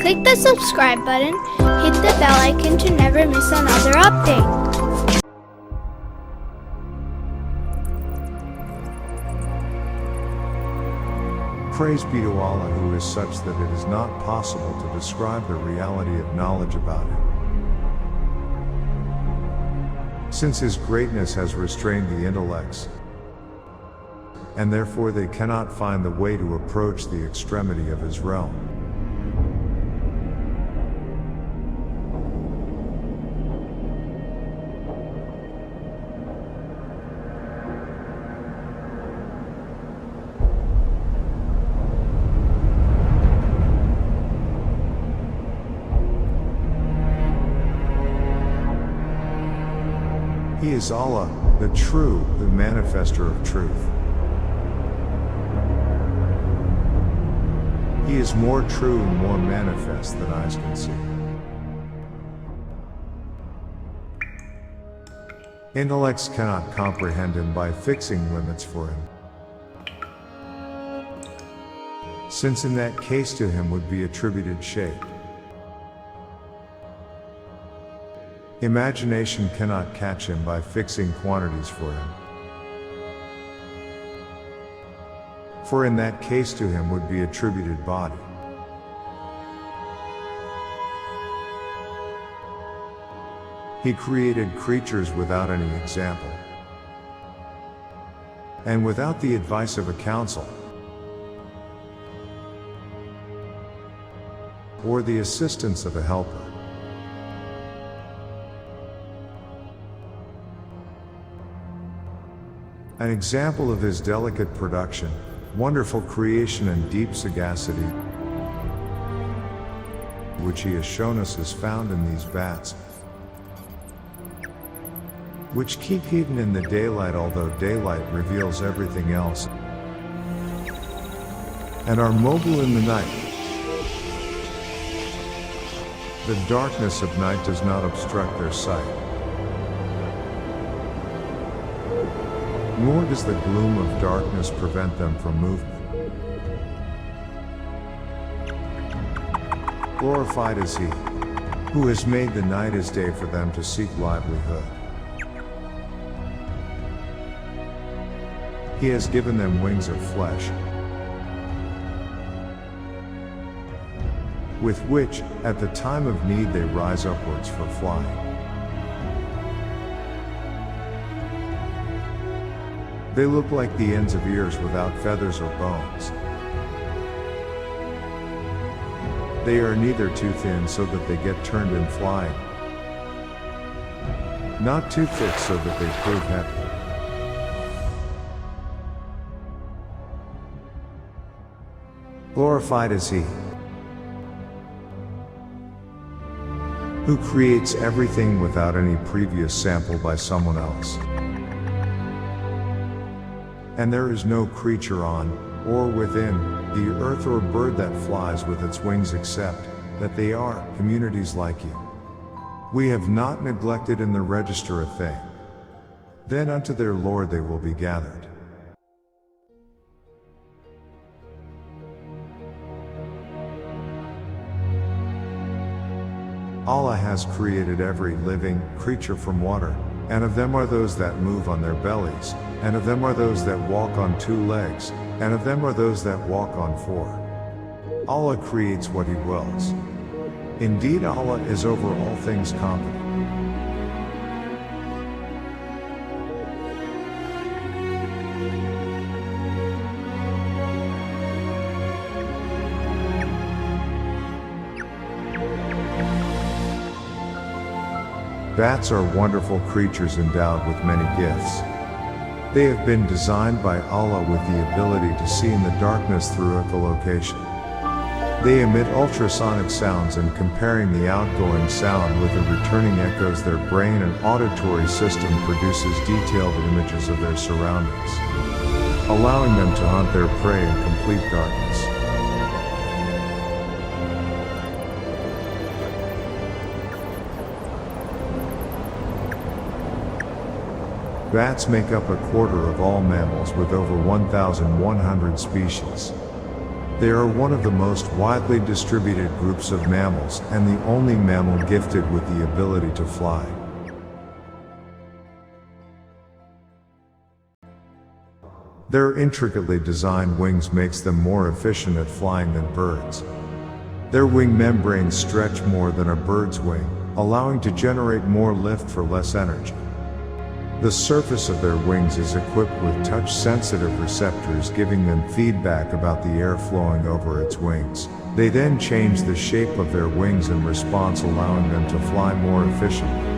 Click the subscribe button, hit the bell icon to never miss another update. Praise be to Allah, who is such that it is not possible to describe the reality of knowledge about Him. Since His greatness has restrained the intellects, and therefore they cannot find the way to approach the extremity of His realm. He is Allah, the true, the manifester of truth. He is more true and more manifest than eyes can see. Intellects cannot comprehend Him by fixing limits for Him, since in that case to Him would be attributed shape. Imagination cannot catch Him by fixing quantities for Him, for in that case to Him would be attributed body. He created creatures without any example, and without the advice of a counsel, or the assistance of a helper. An example of His delicate production, wonderful creation and deep sagacity, which He has shown us, is found in these bats, which keep hidden in the daylight although daylight reveals everything else, and are mobile in the night. The darkness of night does not obstruct their sight, nor does the gloom of darkness prevent them from movement. Glorified is He, who has made the night His day for them to seek livelihood. He has given them wings of flesh, with which, at the time of need, they rise upwards for flying. They look like the ends of ears without feathers or bones. They are neither too thin so that they get turned in flying, not too thick so that they prove heavy. Glorified is He, who creates everything without any previous sample by someone else. And there is no creature on, or within, the earth or bird that flies with its wings except that they are communities like you. We have not neglected in the register a thing. Then unto their Lord they will be gathered. Allah has created every living creature from water, and of them are those that move on their bellies, and of them are those that walk on 2 legs, and of them are those that walk on 4. Allah creates what He wills. Indeed, Allah is over all things competent. Bats are wonderful creatures endowed with many gifts. They have been designed by Allah with the ability to see in the darkness through echolocation. They emit ultrasonic sounds, and comparing the outgoing sound with the returning echoes, their brain and auditory system produces detailed images of their surroundings, allowing them to hunt their prey in complete darkness. Bats make up a quarter of all mammals with over 1,100 species. They are one of the most widely distributed groups of mammals and the only mammal gifted with the ability to fly. Their intricately designed wings makes them more efficient at flying than birds. Their wing membranes stretch more than a bird's wing, allowing to generate more lift for less energy. The surface of their wings is equipped with touch-sensitive receptors giving them feedback about the air flowing over its wings. They then change the shape of their wings in response, allowing them to fly more efficiently.